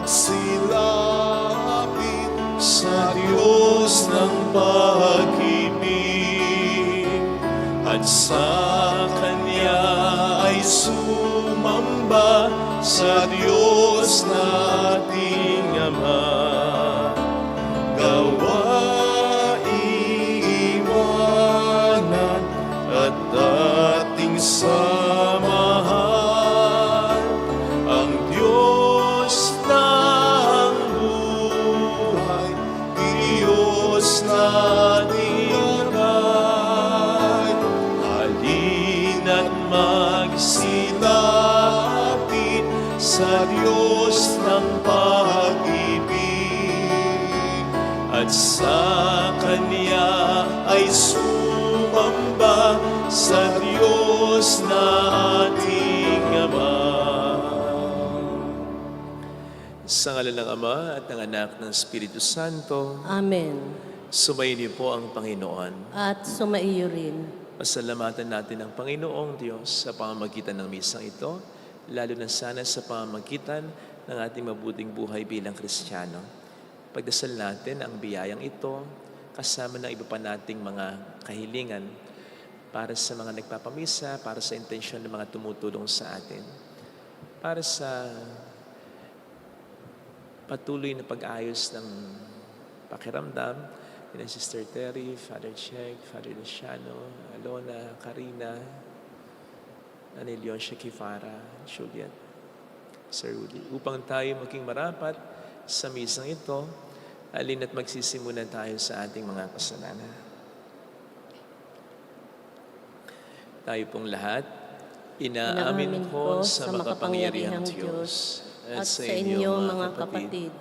magsilapit sa Diyos ng pag-ibig, at sa Kanya ay sumamba sa Diyos nating Ama. Iwanan at dating samahan ang Diyos ng buhay, Diyos nating Amay. Halina't magsilapit sa Diyos ng pag-ibig, at sa Kanya ay sumamba sa Diyos na ating Ama. Sa ngalan ng Ama at ng Anak ng Espiritu Santo. Amen. Sumayin niyo po ang Panginoon. At sumaiyo rin. Pasalamatan natin ang Panginoong Diyos sa pamamagitan ng misang ito, lalo na sana sa pamamagitan ng ating mabuting buhay bilang Kristiyano. Pagdasal natin ang biyayang ito kasama ng iba pa nating mga kahilingan para sa mga nagpapamisa, para sa intensyon ng mga tumutulong sa atin, para sa patuloy na pag-ayos ng pakiramdam ni Sister Terry, Father Chek, Father Luciano, Alona, Karina, Anelion, Shakifara, Juliet, Sir Rudy, upang tayo maging marapat sa misang ito. Halina't magsisimulan tayo sa ating mga kasalanan. Tayo pong lahat, inaamin ko sa makapangyarihang Diyos at sa inyo mga kapatid,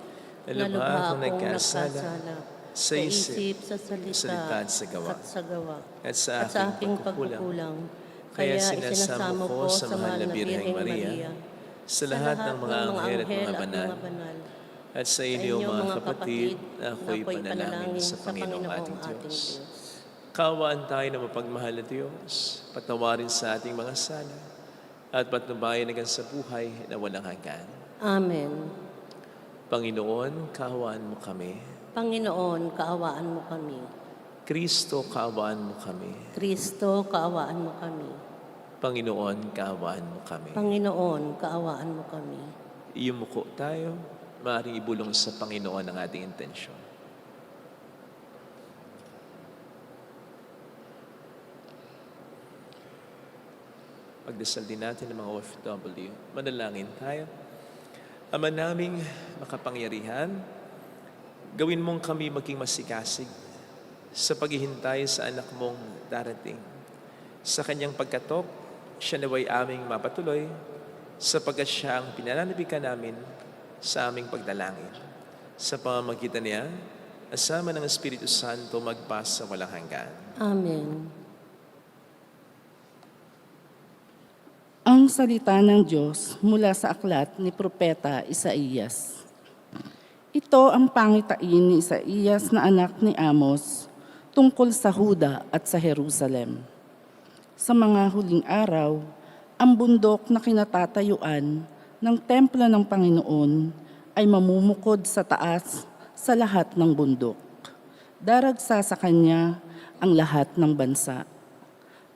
na lubha akong nagkasala sa isip, sa salita at sa gawa, at sa aking pagkukulang. Kaya sinasamo ko sa mahal na Birheng Maria, sa lahat ng mga anghel at mga banal, at sa inyo mga kapatid, na ako'y panalangin sa Panginoong ating Diyos. Kaawaan tayo na mapagmahal na Diyos, patawarin sa ating mga sala, at patnubayan hanggang sa buhay na walang hanggan. Amen. Panginoon, kaawaan mo kami. Panginoon, kaawaan mo kami. Kristo, kaawaan mo kami. Kristo, kaawaan mo kami. Panginoon, kaawaan mo kami. Panginoon, kaawaan mo kami. Iyumuko tayo, maaaring ibulong sa Panginoon ang ating intensyon. Pagdasal din natin ng mga OFW. Manalangin tayo. Ama naming makapangyarihan, gawin mong kami maging masikasig sa paghihintay sa anak mong darating. Sa kanyang pagkatok, siya naway aming mapatuloy sapagkat siya ang pinananabikan namin sa aming pagdalangin. Sa pamamagitan niya, asama ng Espiritu Santo magpasa walang hanggan. Amen. Ang salita ng Diyos mula sa aklat ni Propeta Isaías. Ito ang pangitain ni Isaías na anak ni Amos tungkol sa Huda at sa Jerusalem. Sa mga huling araw, ang bundok na kinatatayuan ng templo ng Panginoon ay mamumukod sa taas sa lahat ng bundok. Daragsa sa kanya ang lahat ng bansa.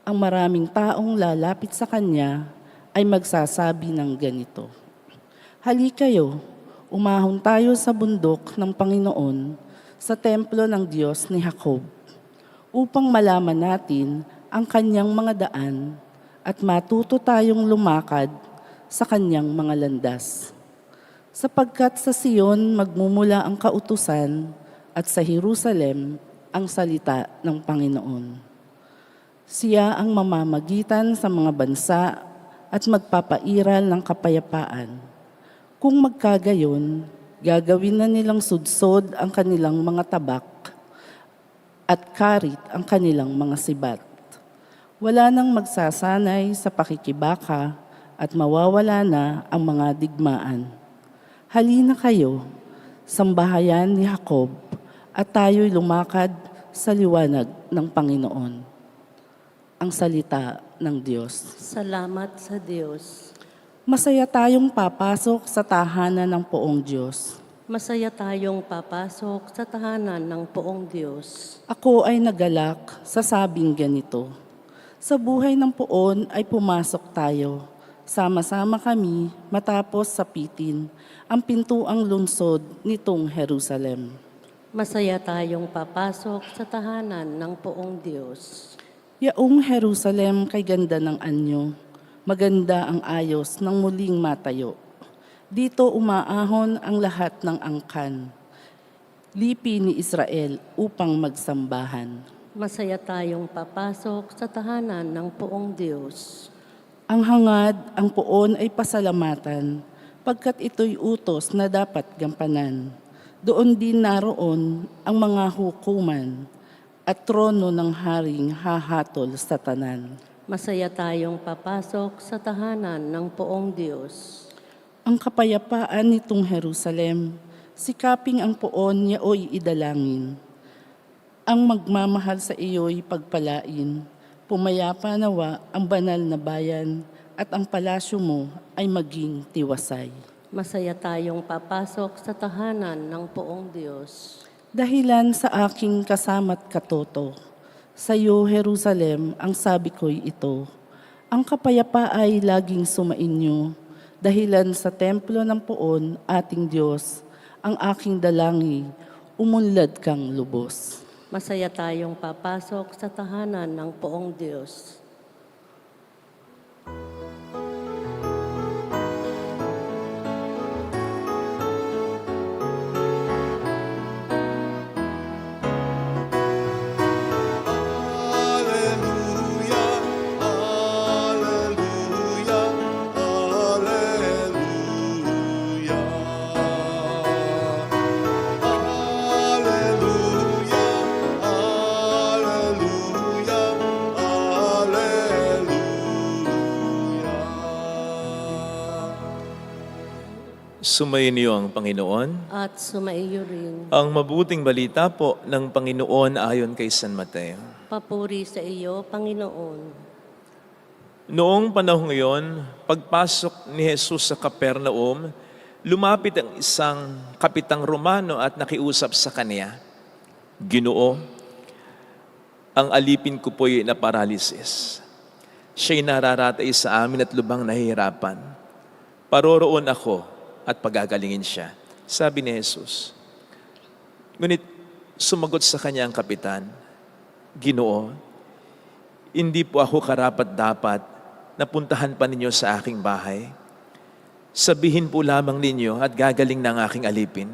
Ang maraming taong lalapit sa kanya ay magsasabi ng ganito: Halikayo, umahon tayo sa bundok ng Panginoon, sa templo ng Diyos ni Jacob, upang malaman natin ang kanyang mga daan at matuto tayong lumakad sa kanyang mga landas. Sapagkat sa Sion magmumula ang kautusan at sa Jerusalem ang salita ng Panginoon. Siya ang mamamagitan sa mga bansa at magpapairal ng kapayapaan. Kung magkagayon, gagawin na nilang sudsod ang kanilang mga tabak at karit ang kanilang mga sibat. Wala nang magsasanay sa pakikibaka at mawawala na ang mga digmaan. Halina kayo, sambahayan ni Jacob, at tayo'y lumakad sa liwanag ng Panginoon. Ang salita ng Diyos. Salamat sa Diyos. Masaya tayong papasok sa tahanan ng poong Diyos. Masaya tayong papasok sa tahanan ng poong Diyos. Ako ay nagalak sa sabing ganito. Sa buhay ng poon ay pumasok tayo. Sama-sama kami matapos sapitin ang pintuang lungsod nitong Jerusalem. Masaya tayong papasok sa tahanan ng poong Diyos. Yaong Jerusalem kay ganda ng anyo, maganda ang ayos ng muling matayo. Dito umaahon ang lahat ng angkan, lipi ni Israel upang magsambahan. Masaya tayong papasok sa tahanan ng poong Diyos. Ang hangad, ang poon ay pasalamatan, pagkat ito'y utos na dapat gampanan. Doon din naroon ang mga hukuman at trono ng haring hahatol sa tanan. Masaya tayong papasok sa tahanan ng poong Diyos. Ang kapayapaan nitong Jerusalem, sikaping ang poon niyao'y idalangin. Ang magmamahal sa iyo'y pagpalain. Pumayapa nawa ang banal na bayan at ang palasyo mo ay maging tiwasay. Masaya tayong papasok sa tahanan ng poong Diyos. Dahilan sa aking kasama't katoto, sa iyo, Jerusalem, ang sabi ko'y ito. Ang kapayapa ay laging sumainyo, dahilan sa templo ng poon, ating Diyos, ang aking dalangin, umunlad kang lubos. Masaya tayong papasok sa tahanan ng poong Diyos. Sumainyo ang Panginoon. At sumaiyo rin. Ang mabuting balita po ng Panginoon ayon kay San Mateo. Papuri sa iyo, Panginoon. Noong panahong iyon, pagpasok ni Jesus sa Capernaum, lumapit ang isang kapitang Romano at nakiusap sa kaniya, Ginoo, ang alipin ko po'y na paralysis. Siya'y nararatay sa amin at lubang nahihirapan. Paroroon ako at pagagalingin siya. Sabi ni Jesus. Ngunit sumagot sa kanya ang kapitan, Ginoo, hindi po ako karapat-dapat na puntahan pa ninyo sa aking bahay. Sabihin po lamang ninyo at gagaling na ang aking alipin.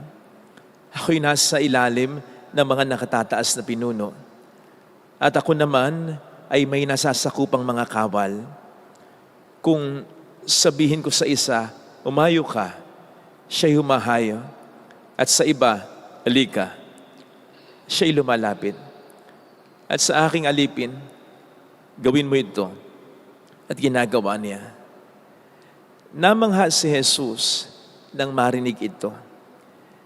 Ako'y nasa ilalim ng mga nakatataas na pinuno. At ako naman ay may nasasakupang mga kawal. Kung sabihin ko sa isa, umayo ka, siya'y humahayo. At sa iba, halika, siya'y lumalapit. At sa aking alipin, gawin mo ito. At ginagawa niya. Namangha si Jesus nang marinig ito.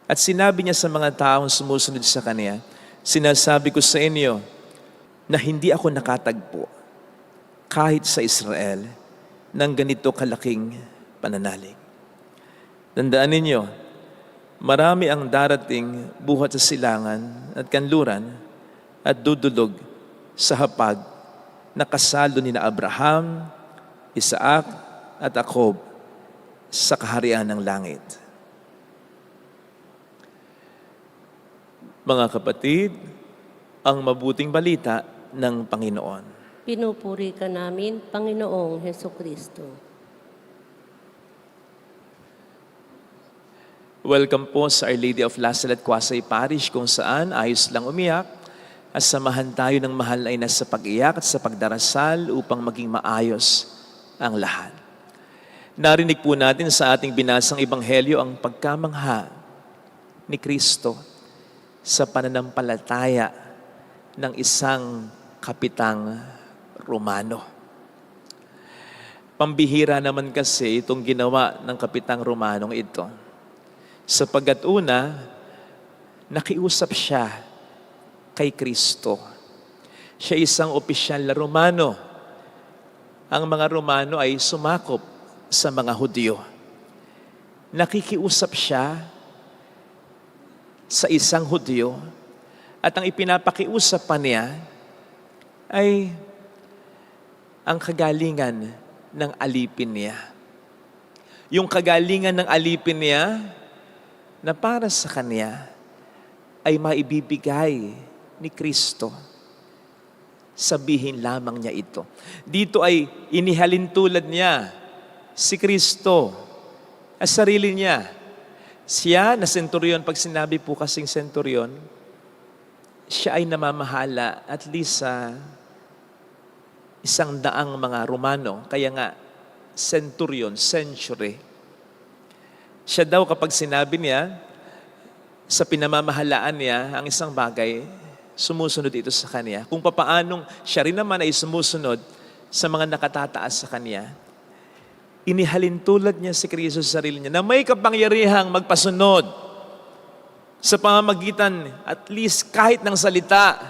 At sinabi niya sa mga taong sumusunod sa kanya, sinasabi ko sa inyo na hindi ako nakatagpo kahit sa Israel ng ganito kalaking pananalig. Tandaan ninyo, marami ang darating buhat sa silangan at kanluran at dudulog sa hapag na kasalo ni na Abraham, Isaac at Jacob sa kaharian ng langit. Mga kapatid, ang mabuting balita ng Panginoon. Pinupuri ka namin, Panginoong Hesukristo. Welcome po sa Our Lady of Lasalet, Quasay Parish, kung saan ayos lang umiyak at samahan tayo ng mahal na ina sa pag-iyak at sa pagdarasal upang maging maayos ang lahat. Narinig po natin sa ating binasang ebanghelyo ang pagkamangha ni Kristo sa pananampalataya ng isang kapitang Romano. Pambihira naman kasi itong ginawa ng kapitang Romanong ito. Sapagkat una, nakiusap siya kay Kristo. Siya isang opisyal na Romano. Ang mga Romano ay sumakop sa mga Hudyo. Nakikiusap siya sa isang Hudyo at ang ipinapakiusap pa niya ay ang kagalingan ng alipin niya. Yung kagalingan ng alipin niya na para sa kanya ay maibibigay ni Kristo. Sabihin lamang niya ito. Dito ay inihalin tulad niya si Kristo at sarili niya. Siya na senturyon, pag sinabi po kasing senturyon, siya ay namamahala at least sa 100 mga Romano. Kaya nga, centurion, century. Siya daw kapag sinabi niya, sa pinamamahalaan niya, ang isang bagay, sumusunod ito sa kanya. Kung papaanong siya rin naman ay sumusunod sa mga nakatataas sa kanya, inihalin tulad niya si Kristo sa sarili niya na may kapangyarihang magpasunod sa pamamagitan at least kahit ng salita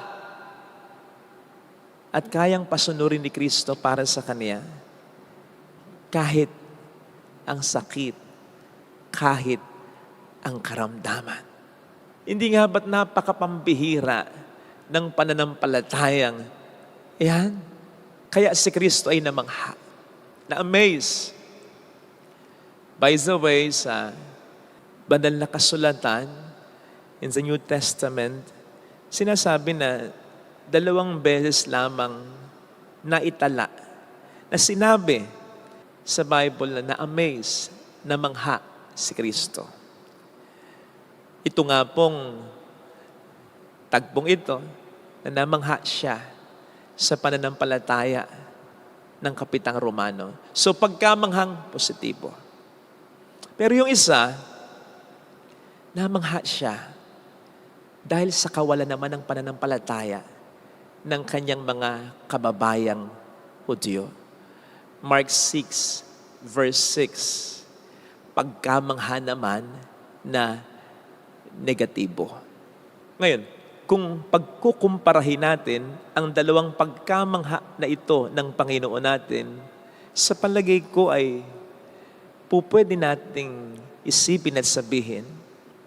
at kayang pasunurin ni Kristo para sa kanya kahit ang sakit, kahit ang karamdaman. Hindi nga ba't napakapambihira ng pananampalatayang yan? Kaya si Kristo ay namangha, na-amaze. By the way, sa banal na kasulatan, in the New Testament, sinasabi na 2 beses lamang naitala na sinabi sa Bible na na-amaze, namangha si Kristo. Ito nga pong tagpong ito na namangha siya sa pananampalataya ng kapitang Romano. So pagkamanghang positibo. Pero yung isa, namangha siya dahil sa kawalan naman ng pananampalataya ng kanyang mga kababayang Hudyo. Mark 6, verse 6. Pagkamangha naman na negatibo. Ngayon, kung pagkukumparahin natin ang dalawang pagkamangha na ito ng Panginoon natin, sa palagay ko ay pupwede nating isipin at sabihin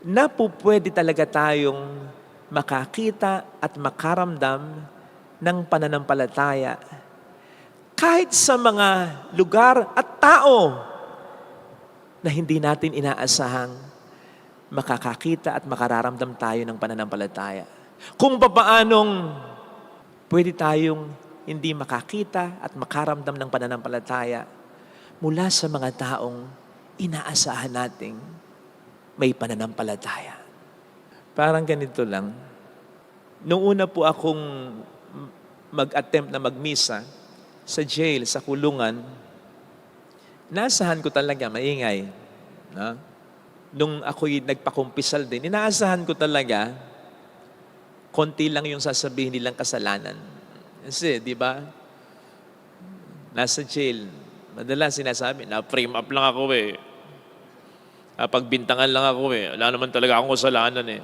na pupwede talaga tayong makakita at makaramdam ng pananampalataya kahit sa mga lugar at tao na hindi natin inaasahang makakakita at makararamdam tayo ng pananampalataya. Kung papaanong pwede tayong hindi makakita at makaramdam ng pananampalataya mula sa mga taong inaasahan nating may pananampalataya. Parang ganito lang. Noong una po akong mag-attempt na magmisa sa jail, sa kulungan, naasahan ko talaga, maingay. No? Nung ako'y nagpakumpisal din, inaasahan ko talaga, konti lang yung sasabihin nilang kasalanan. Kasi, di ba, nasa jail, madalas sinasabi, na-frame up lang ako eh. Pagbintangan lang ako eh. Wala naman talaga akong kasalanan eh.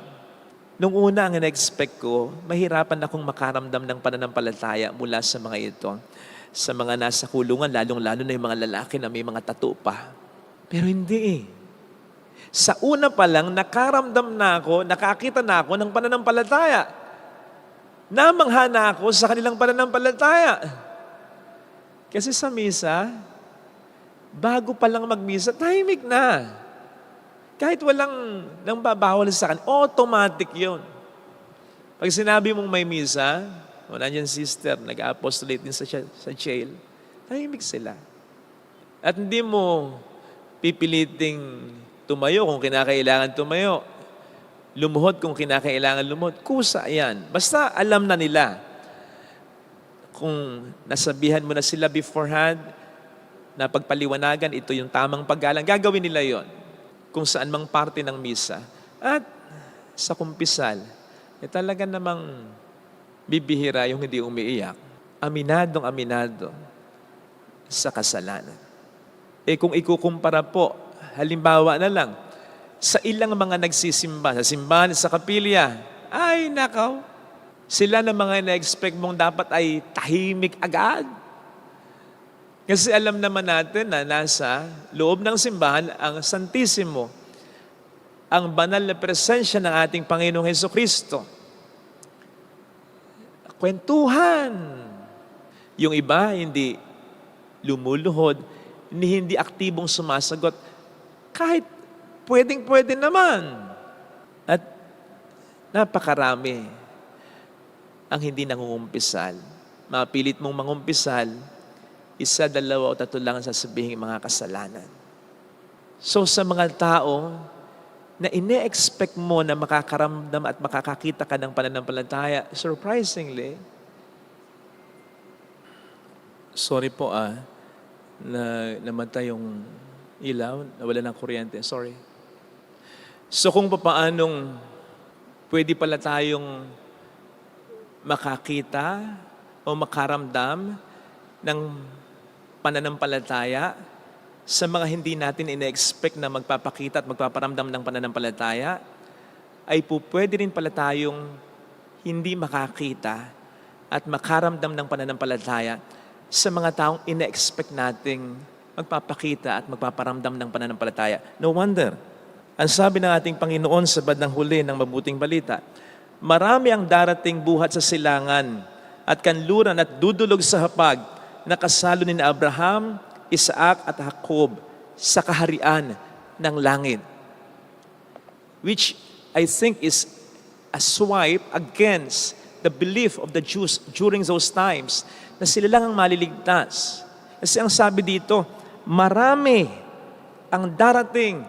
Nung una, ang in-expect ko, mahirapan akong makaramdam ng pananampalataya mula sa mga ito. Sa mga nasa kulungan, lalong-lalo na yung mga lalaki na may mga tattoo pa. Pero hindi eh. Sa una pa lang, nakaramdam na ako, nakakita na ako ng pananampalataya. Namangha na ako sa kanilang pananampalataya. Kasi sa misa, bago pa lang magmisa, tahimik na. Kahit walang nang babawal sa akin, automatic yun. Pag sinabi mong may misa, wala niyan sister, nag-apostolate din sa jail, tahimik sila. At hindi mo pipiliting tumayo kung kinakailangan tumayo. Lumuhod kung kinakailangan lumuhod. Kusa yan. Basta alam na nila. Kung nasabihan mo na sila beforehand, na pagpaliwanagan, ito yung tamang paggalang, gagawin nila yon kung saan mang parte ng misa. At sa kumpisal, talaga namang bibihira yung hindi umiiyak. Aminadong-aminado sa kasalanan. Kung ikukumpara po, halimbawa na lang, sa ilang mga nagsisimba, sa simbahan, sa kapilya, ay nakaw, sila na mga na-expect mong dapat ay tahimik agad. Kasi alam naman natin na nasa loob ng simbahan ang Santisimo, ang banal na presensya ng ating Panginoong Hesukristo. Kwentuhan. Yung iba, hindi lumuluhod, hindi aktibong sumasagot. Kahit pwedeng-pwede naman. At napakarami ang hindi nangungumpisal. Mapilit mong mangumpisal, 1, 2 o 3 lang ang sasabihin mga kasalanan. So sa mga tao na ine-expect mo na makakaramdam at makakakita ka ng pananampalataya, surprisingly, sorry po na namatay yung ilaw, nawala ng kuryente, sorry. So kung paanong pwede pala tayong makakita o makaramdam ng pananampalataya sa mga hindi natin ina-expect na magpapakita at magpaparamdam ng pananampalataya, ay po pwede rin pala tayong hindi makakita at makaramdam ng pananampalataya sa mga taong ina-expect nating magpapakita at magpaparamdam ng pananampalataya. No wonder, ang sabi ng ating Panginoon sa bandang huli ng mabuting balita, marami ang darating buhat sa silangan at kanluran at dudulog sa hapag na kasalo ni Abraham, Isaac at Jacob sa kaharian ng langit. Which I think is a swipe against the belief of the Jews during those times na sila lang ang maliligtas. Kasi ang sabi dito, marami ang darating.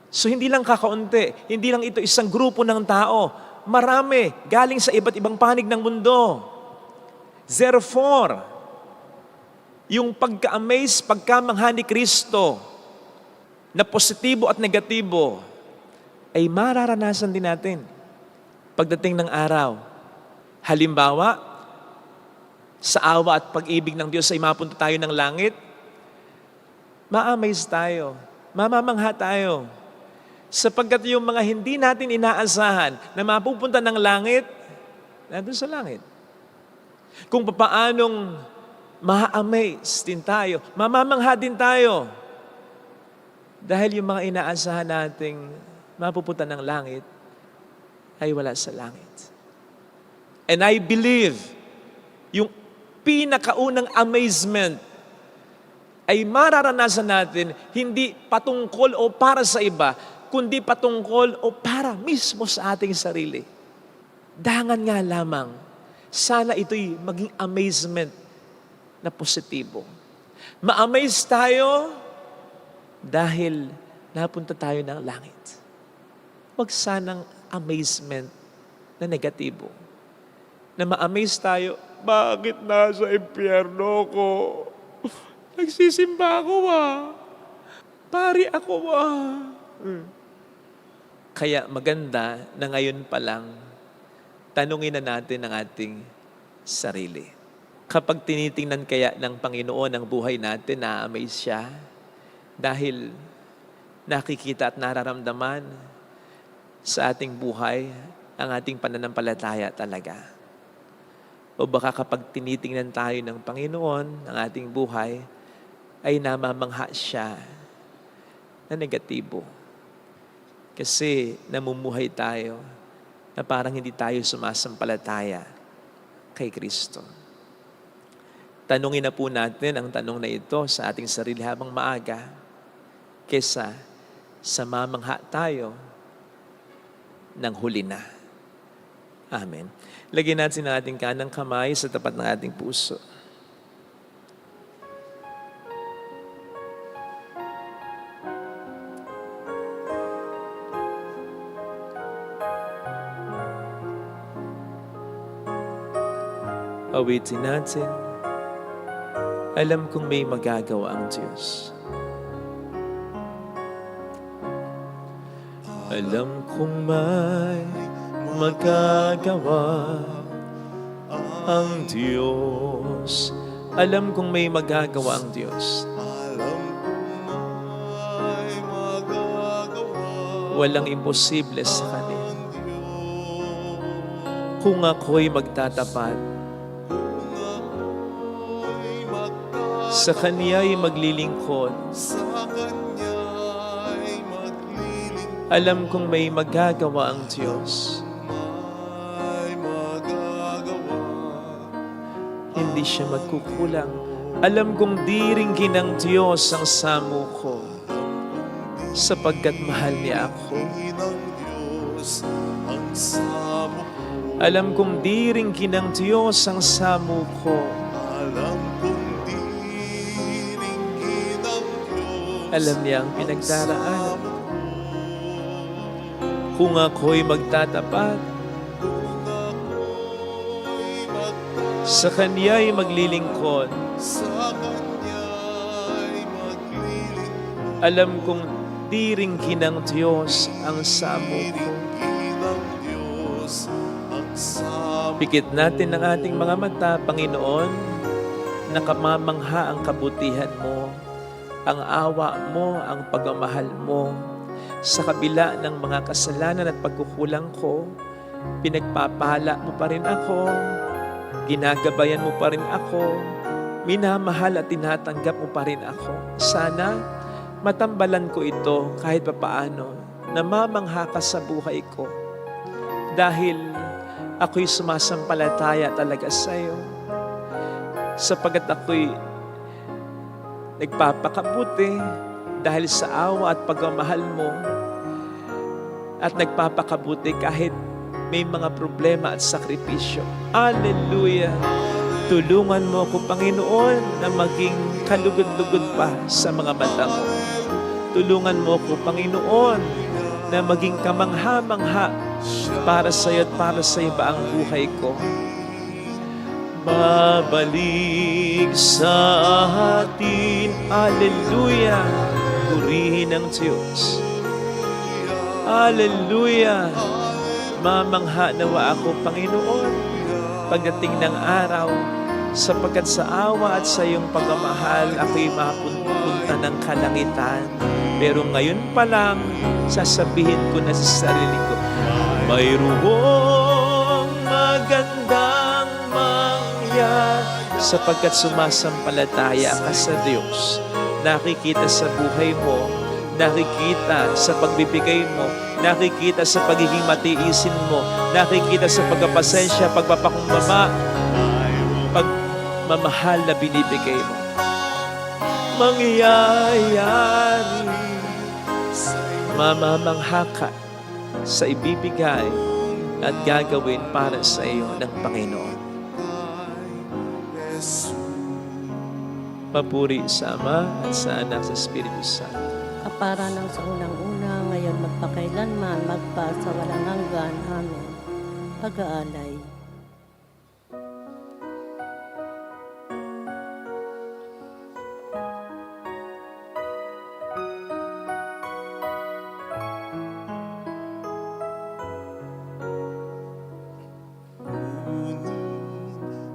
So hindi lang kakaunti, hindi lang ito isang grupo ng tao, marami galing sa iba't ibang panig ng mundo. Therefore, yung pagka-amaze, pagkamangha ni Kristo na positibo at negatibo ay mararanasan din natin pagdating ng araw. Halimbawa, sa awa at pag-ibig ng Diyos ay mapunta tayo ng langit, ma-amaze tayo, mamamangha tayo. Sapagkat yung mga hindi natin inaasahan na mapupunta ng langit, nandun sa langit. Kung paanong ma-amaze din tayo, mamamangha din tayo. Dahil yung mga inaasahan nating mapupunta ng langit, ay wala sa langit. And I believe, yung pinakaunang amazement ay mararanasan natin hindi patungkol o para sa iba, kundi patungkol o para mismo sa ating sarili. Dangan nga lamang, sana ito'y maging amazement na positibo. Ma-amaze tayo dahil napunta tayo ng langit. Huwag sanang amazement na negatibo. Na ma-amaze tayo, bakit nasa impyerno ko? Nagsisimba ako Pari ako Kaya maganda na ngayon pa lang, tanungin na natin ang ating sarili. Kapag tinitingnan kaya ng Panginoon ang buhay natin, na-amaze siya dahil nakikita at nararamdaman sa ating buhay ang ating pananampalataya talaga. O baka kapag tinitingnan tayo ng Panginoon, ang ating buhay, ay namamangha siya na negatibo. Kasi namumuhay tayo na parang hindi tayo sumasampalataya kay Kristo. Tanungin na po natin ang tanong na ito sa ating sarili habang maaga kesa sa mamangha tayo ng huli na. Amen. Lagyan natin ang ating kanang kamay sa tapat ng ating puso. Awitin natin. Alam kong may magagawa ang Diyos. Alam kong may magagawa ang Diyos. Alam kong may magagawa ang Diyos. Walang imposible sa Kanya. Kung ako'y magtatapat Sa Kanya'y maglilingkod. sa Kanya'y maglilingkod, Alam kong may magagawa ang Diyos. may magagawa. Hindi siya magkukulang. Alam kong diringgin ng Diyos ang samo ko, sapagkat mahal niya ako. Ng Diyos ang samo ko, Alam kong diringgin ng Diyos ang samo ko. alam kong diringgin ng Diyos. Alam niya ang pinagdaraanan. Kung ako'y magtatapat, sa Kanya'y maglilingkod. Sa Kanya'y maglilingkod, Alam kong diringgin ng Diyos ang samo ko. ng Diyos ang samo. Pikit natin ang ating mga mata, Panginoon. Nakamamangha ang kabutihan mo, ang awa mo, ang pagmamahal mo. Sa kabila ng mga kasalanan at pagkukulang ko, pinagpapala mo pa rin ako, ginagabayan mo pa rin ako, minamahal at tinatanggap mo pa rin ako. Sana matambalan ko ito kahit papaano, namamangha ka sa buhay ko. Dahil ako'y sumasampalataya talaga sa iyo. Sapagat ako'y nagpapakabuti dahil sa awa at pagmamahal mo, at nagpapakabuti kahit may mga problema at sakripisyo. Hallelujah! Tulungan mo ako, Panginoon, na maging kalugod-lugod pa sa mga mata mo. Tulungan mo ako, Panginoon, na maging kamangha-mangha para sa iyo at para sa iba ang buhay ko. Babalik sa atin, hallelujah, purihin ang Diyos. Hallelujah, mamangha nawa ako, Panginoon, pagdating ng araw, sapagkat sa awa at sa iyong pagmamahal, ako'y mapunta ng kalangitan. Pero ngayon pa lang, sasabihin ko na sa sarili ko, mayroong magandang mangyari, sapagkat sumasampalataya ka sa Diyos. Nakikita sa buhay mo, nakikita sa pagbibigay mo, nakikita sa pagiging matiisin mo, nakikita sa pagpapasensya, pagpapakumbaba, pagmamahal na binibigay mo. Mangyayari, mamamangha ka sa ibibigay at gagawin para sa iyo ng Panginoon. Papuri sa Ama at sa Anak sa Espiritu Santo. Kapara ng sa unang-una, ngayon magpakailanman, magpa sa walang hanggan. Amen. Pag-aalay.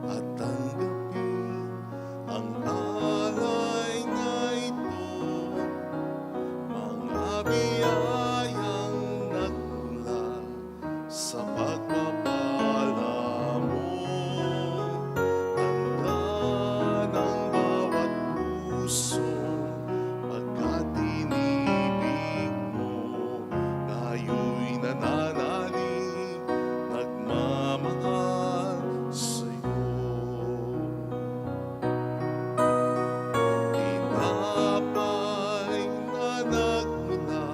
At tanggapin ang alay na ito, mga biyayang nagmula sa pagpapala mo. Tanda ng bawat puso, pagkat inibig mo, ngayo'y nananalig, nagmamahal sa'yo. Tinapay na nagmula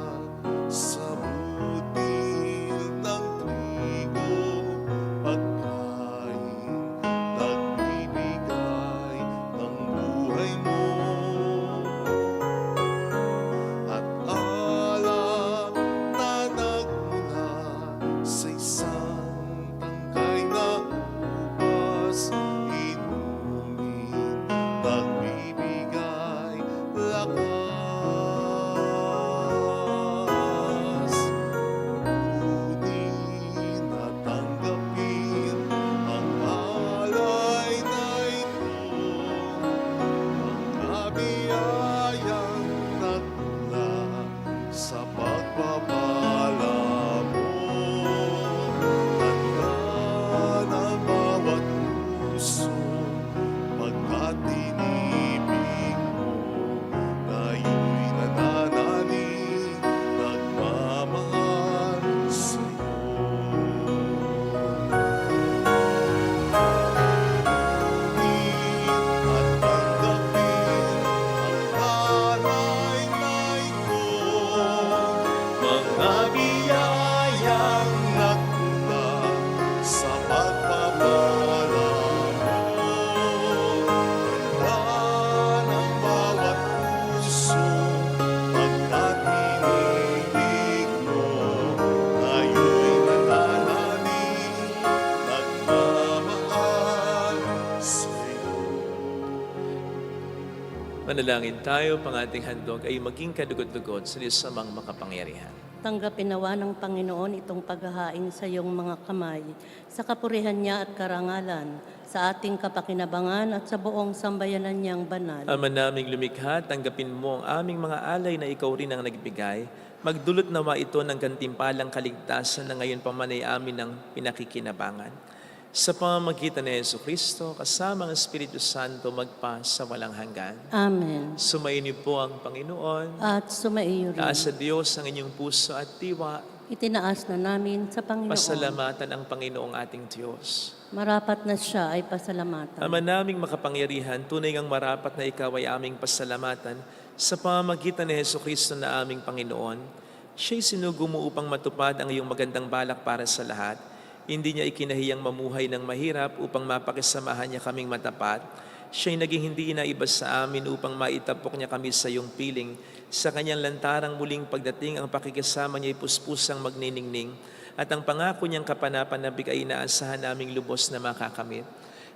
Manalangin tayo, pang ating handog ay maging kadugod-dugod sa lisamang makapangyarihan. Tanggapin nawa ng Panginoon itong paghahain sa iyong mga kamay, sa kapurihan niya at karangalan, sa ating kapakinabangan at sa buong sambayanan niyang banal. Ama naming lumikha, tanggapin mo ang aming mga alay na ikaw rin ang nagbigay. Magdulot nawa ito ng gantimpalang kaligtasan na ngayon pa man ay amin ng pinakikinabangan. Sa pamamagitan ni Jesucristo, kasama ang Espiritu Santo magpa sa walang hanggan. Amen. Sumayin po ang Panginoon. At sumaiyo rin. Taas sa Diyos ang inyong puso at diwa. Itinaas na namin sa Panginoon. Pasalamatan ang Panginoong ating Diyos. Marapat na siya ay pasalamatan. Ama naming makapangyarihan, tunay ngang marapat na ikaw ay aming pasalamatan sa pamamagitan ni Jesucristo na aming Panginoon. Siya'y sinugo mo upang matupad ang iyong magandang balak para sa lahat. Hindi niya ikinahiyang mamuhay ng mahirap upang mapakisamahan niya kaming matapat. Siya'y naging hindi inaiba sa amin upang maitapok niya kami sa iyong piling. Sa kanyang lantarang muling pagdating, ang pakikisama niya ay puspusang magniningning at ang pangako niyang kapanapanabik ay inaasahan naming lubos na makakamit.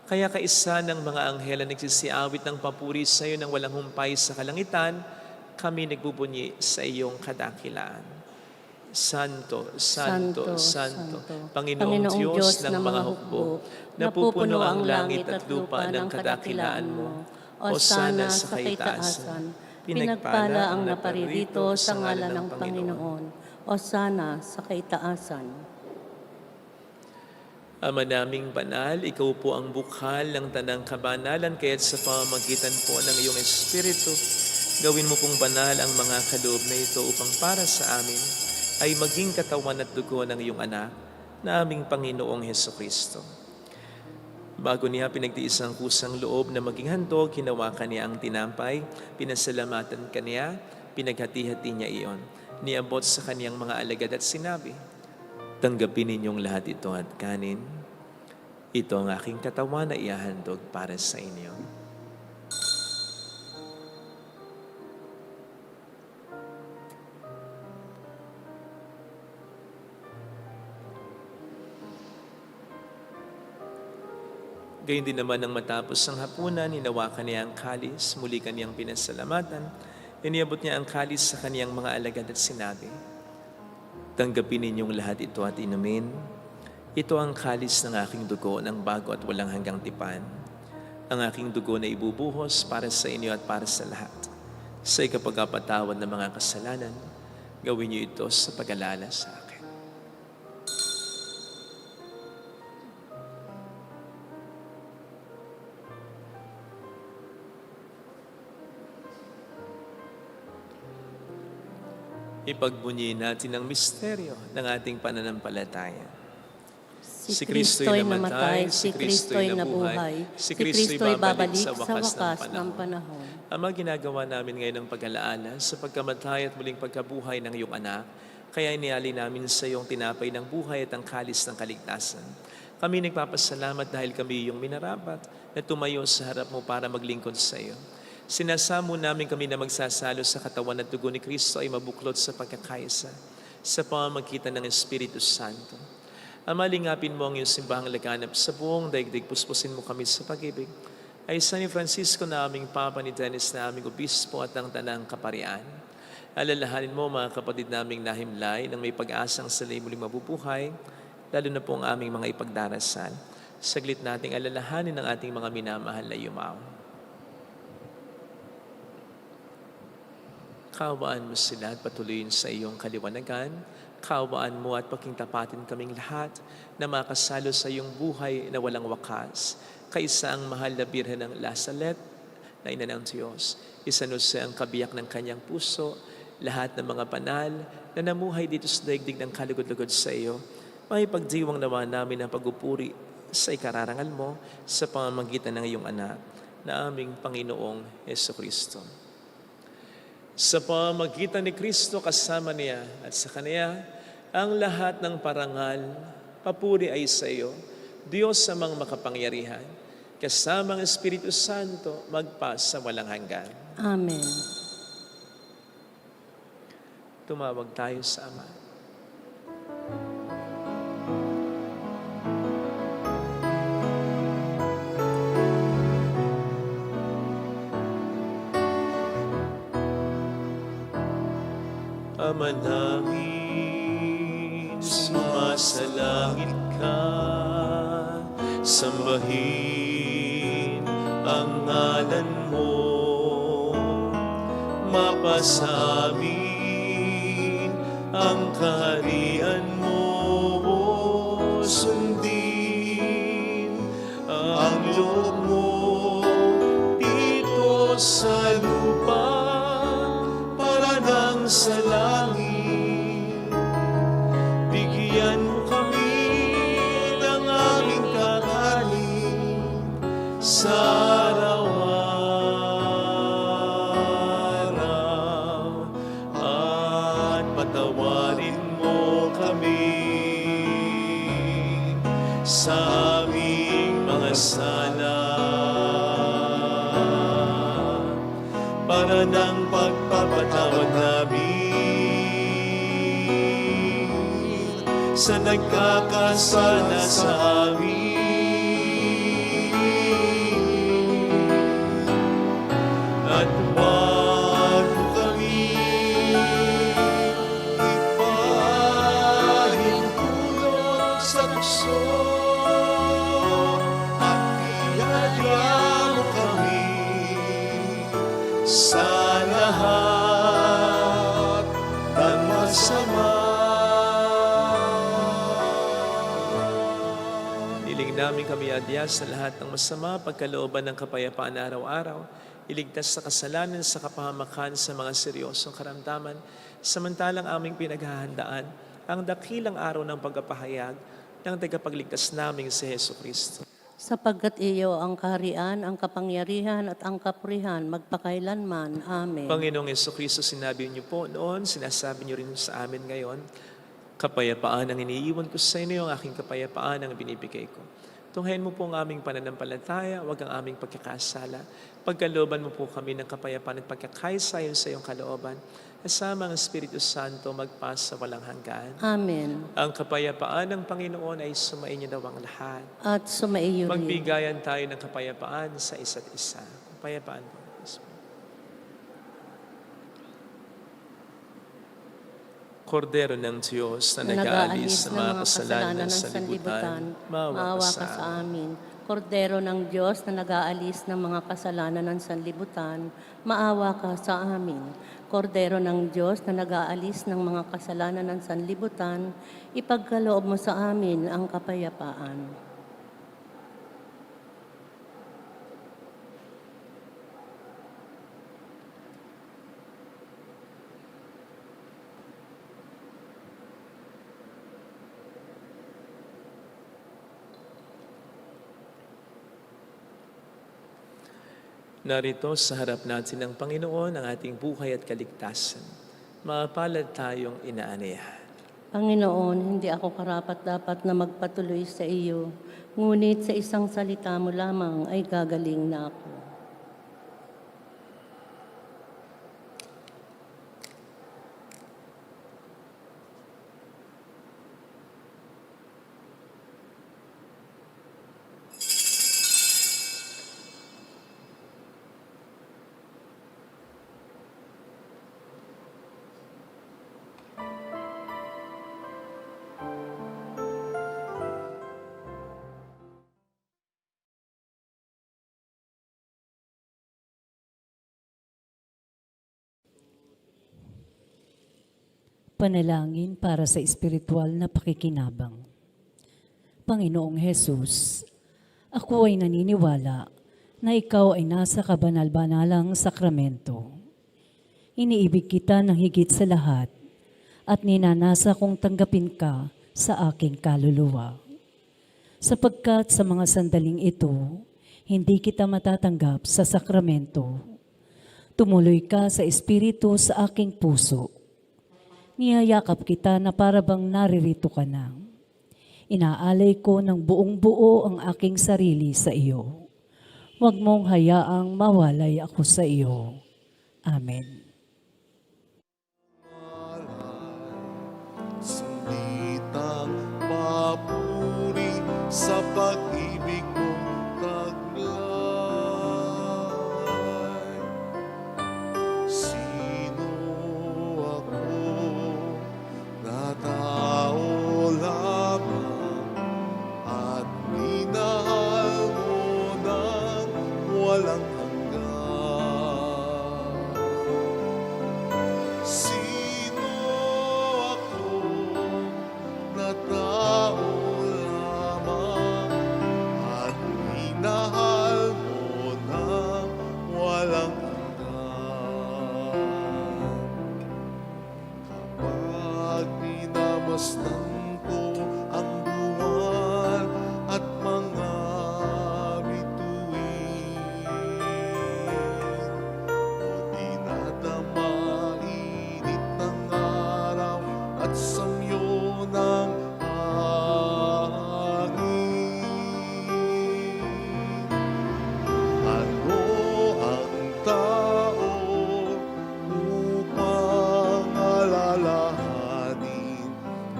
Kaya kaisa ng mga anghel na nagsisiawit ng papuri sa iyo ng walang humpay sa kalangitan, kami nagbubunyi sa iyong kadakilaan. Santo, Santo, Santo, Panginoong Diyos ng mga hukbo, napupuno ang langit at lupa ng kadakilaan mo. Osana sa kaitaasan, pinagpala ang naparirito sa ngalan ng Panginoon. Osana sa kaitaasan. Ama naming banal, ikaw po ang bukhal ng tanang kabanalan, kaya't sa pamamagitan po ng iyong Espiritu, gawin mo pong banal ang mga kaloob na ito upang para sa amin ay maging katawan at dugo ng iyong anak na aming Panginoong Hesukristo. Bago niya pinagtiis ang kusang loob na maging handog, hinawakan niya ang tinampay, pinasalamatan kaniya, pinaghati-hati niya iyon. Niabot sa kaniyang mga alagad at sinabi, tanggapin ninyong lahat ito at kanin. Ito ang aking katawan na iahandog para sa inyo. Gayun din naman nang matapos ang hapunan, hinawakan niya ang kalis, muli kaniyang pinasalamatan, iniabot niya ang kalis sa kaniyang mga alagad at sinabi, tanggapin ninyong lahat ito at inumin. Ito ang kalis ng aking dugo ng bago at walang hanggang tipan. Ang aking dugo na ibubuhos para sa inyo at para sa lahat. Sa ikapagpatawad ng mga kasalanan, gawin niyo ito sa pag-alala sa akin. Ipagbunyi natin ang misteryo ng ating pananampalataya. Si Kristo'y namatay, si Kristo'y nabuhay, si Kristo'y babalik sa wakas ng panahon. Ama, ginagawa namin ngayon ang pag-alaala sa pagkamatay at muling pagkabuhay ng iyong anak, kaya iniali namin sa iyong tinapay ng buhay at ang kalis ng kaligtasan. Kami nagpapasalamat dahil kami iyong minarapat na tumayo sa harap mo para maglingkod sa iyo. Sinasamo namin kami na magsasalo sa katawan at dugo ni Kristo ay mabuklod sa pagkakaisa sa pamamagitan ng Espiritu Santo. Ama, lingapin mo ang iyong simbahang laganap sa buong daigdig, puspusin mo kami sa pag-ibig. Ay San Francisco na aming Papa, ni Dennis na aming Obispo at ang Tanang Kaparian. Alalahanin mo mga kapatid naming nahimlay nang may pag-asang sila'y muling mabubuhay, lalo na po ang aming mga ipagdarasal. Saglit nating alalahanin ang ating mga minamahal na yumaw. Kaawaan mo sila at patuloyin sa iyong kaliwanagan. Kaawaan mo at pakingtapatin kaming lahat na makasalo sa iyong buhay na walang wakas. Kaisa ang mahal na Birhen ng Lasalet na ina ng Diyos. Isanuse ang kabiyak ng kanyang puso, lahat ng mga banal na namuhay dito sa daigdig ng kalugod-lugod sa iyo. May pagdiwang nawa namin ang pagupuri sa ikararangal mo sa pamamagitan ng iyong anak na aming Panginoong Hesukristo. Sa pamamagitan ni Kristo kasama niya at sa Kanya, ang lahat ng parangal, papuri ay sa iyo, Diyos amang makapangyarihan, kasama ang Espiritu Santo, magpa sa walang hanggan. Amen. Tumawag tayo sa Ama. manalangin, sumasalangit ka, sambahin ang ngalan mo, mapasamin ang kaharian mo, sundin ang loob mo dito sa lupa para nang sa langit. Bigyan mo kami ng aming kakanin sa araw-araw at patawarin mo kami sa aming mga sala para ng pagpapatawad namin sa nagkakasala sa amin. At huwag mo kami ipahintulot sa tukso, at pinadya mo kami sa lahat ng masama. Iling namin kami adya sa lahat ng masama, pagkalooban ng kapayapaan araw-araw, iligtas sa kasalanan, sa kapahamakan, sa mga seryosong karamdaman, samantalang aming pinaghahandaan ang dakilang araw ng pagpapahayag ng tagapagligtas naming si Heso Kristo. Sapagkat iyo ang kaharian, ang kapangyarihan at ang kapurihan magpakailanman. Amen. Panginoong Heso Kristo, sinabi niyo po noon, sinasabi niyo rin sa amin ngayon, kapayapaan ang iniiwan ko sa inyo, ang aking kapayapaan ang binibigay ko. Tunghayin mo po ang aming pananampalataya, huwag ang aming pagkakasala. Pagkalooban mo po kami ng kapayapaan at pagkakaisayon sa iyong kalooban, kasama ang Espiritu Santo magpasa walang hanggan. Amen. Ang kapayapaan ng Panginoon ay sumainyo daw ang lahat. At sumaiyo rin. Magbigayan tayo ng kapayapaan sa isa't isa. Kapayapaan po. Kordero ng Diyos na nag-aalis ng mga kasalanan sa libutan, maawa ka sa amin. Kordero ng Diyos na nag-aalis ng mga kasalanan ng sanlibutan, maawa ka sa amin. Kordero ng Diyos na nag-aalis ng mga kasalanan ng sanlibutan, ipagkaloob mo sa amin ang kapayapaan. Narito sa harap natin ng Panginoon ang ating buhay at kaligtasan. Mapalad tayong inaaniyahan. Panginoon, hindi ako karapat-dapat na magpatuloy sa iyo, ngunit sa isang salita mo lamang ay gagaling na ako. Panalangin para sa espiritual na pakikinabang. Panginoong Hesus, ako ay naniniwala na ikaw ay nasa kabanal-banalang sakramento. Iniibig kita ng higit sa lahat at ninanasa kong tanggapin ka sa aking kaluluwa. Sapagkat sa mga sandaling ito, hindi kita matatanggap sa sakramento. Tumuloy ka sa espiritu sa aking puso. Niyayakap kita na parabang naririto ka na. Inaalay ko ng buong buo ang aking sarili sa iyo. Huwag mong hayaang mawalay ako sa iyo. Amen. Salitang papuri sa pag-ibig mong taglay. Sino ako Masdan ko ang buwan at mga bituin. O dinadama init ng araw at samyo ng hangin. Ano ang tao upang alalahanin,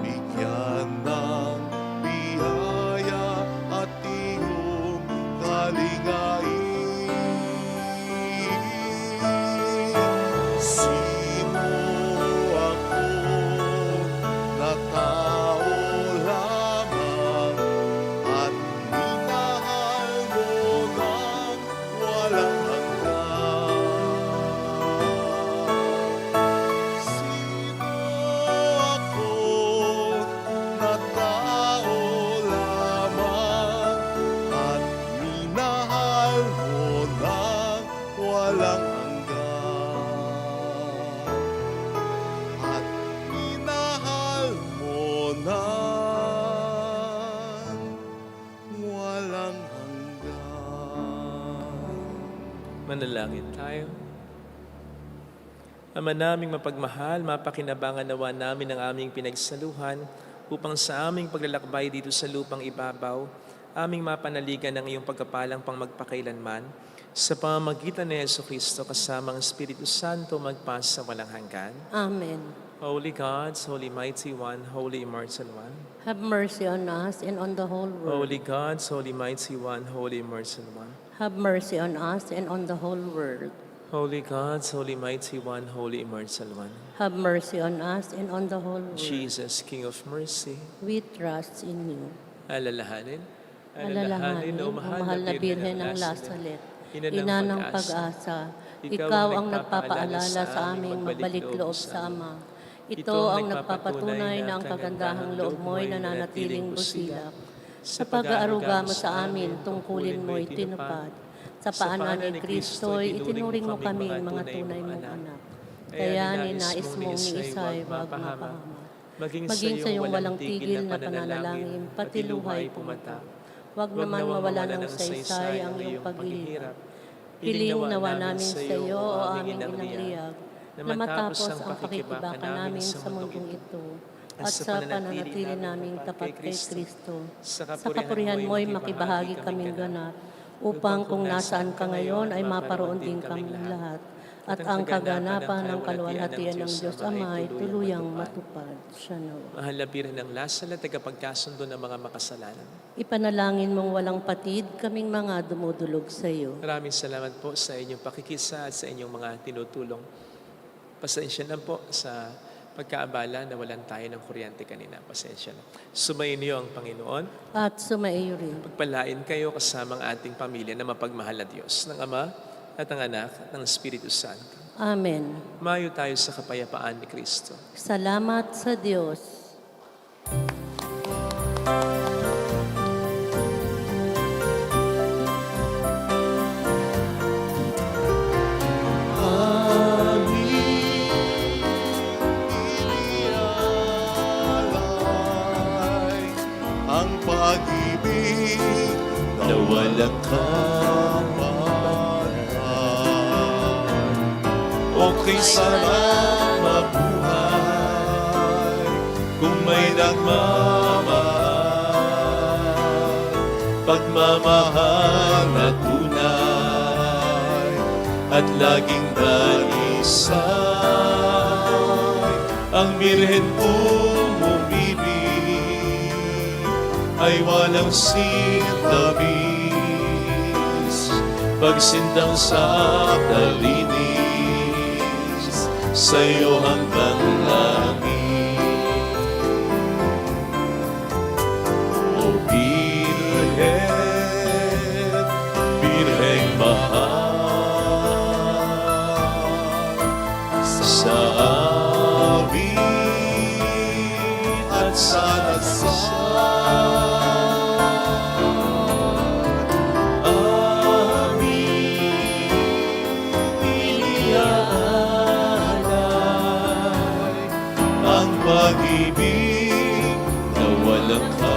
bigyan ng biyaya at iyong kalingain? Sino ako na tao lamang at minahal mo ng walang hanggan? Sino ako na tao lamang at minahal mo ng walang hanggan? At minahal mo ng walang hanggan. Manalangin tayo. Ama naming mapagmahal, mapakinabangan nawa namin ang aming pinagsaluhan upang sa aming paglalakbay dito sa lupang ibabaw, aming mapanaligan ng iyong pagkapalang pang magpakailanman sa pamamagitan ni Jesucristo kasama ang Espiritu Santo magpas sa walang hanggan. Amen. Holy God, Holy Mighty One, Holy Immortal One. Have mercy on us and on the whole world. Holy God, Holy Mighty One, Holy Immortal One. Have mercy on us and on the whole world. Holy God, Holy Mighty One, Holy Immortal One. Have mercy on us and on the whole world. Jesus, King of Mercy, We trust in you. alalahanin. Alalahanin, o mahal na Birhen ng Lasalet, ina ng pag-asa, ikaw ang nagpapaalala sa aming magbalik loob sa Ama. Ito ang nagpapatunay na ang kagandahang loob mo'y nananatiling busilak. Sa pag-aaruga mo sa amin, tungkulin mo'y tinupad. Sa paanan ni Kristo'y itinuring mo kami mga tunay mong anak. Kaya ninais mong ni Isay wag mapahama. Maging sa iyong walang tigil na pananalangin, pati luhay pumata. Huwag naman mawala ng saysay ang iyong paghihirap. Piling nawa namin sa iyo o aming inangliyag, na matapos ang pakikibaka namin sa mundong ito, at sa pananatili naming tapat kay Kristo. Sa kapurihan mo'y makibahagi kaming ganap, upang kung nasaan ka ngayon ay maparoon din kami lahat, at ang kaganapan ng kaluwalhatian ng Diyos Ama ay tuluyang matupad. Siya nawa. Mahal na Birhen ng Lasalet, tagapagkasundo ng mga makasalanan. Ipanalangin mong walang patid kaming mga dumudulog sa iyo. Maraming salamat po sa inyong pakikisa at sa inyong mga tinutulong. Pasensya na po sa pagkaabala na walan tayo ng kuryente kanina. Pasensya na. Sumayin niyo ang Panginoon. At sumaiyo rin. Pagpalain kayo kasama ang ating pamilya na mapagmahal na Diyos, ng Ama at ng Anak at ng Espiritu Santo. Amen. Mayo tayo sa kapayapaan ni Kristo. Salamat sa Diyos. Inialay ang pag-ibig na walang kaparan. Okay sarap mabuhay kung may nagmamahal, pagmamahal na tunay at laging dalisay. Ang Birhen kong umibig ay walang sintabis, pagsindang sa dalinis sa'yo hanggang langit. O Birhen, Birheng mahal, sa amin at sa dasal amin iniaalay ang pag-ibig walang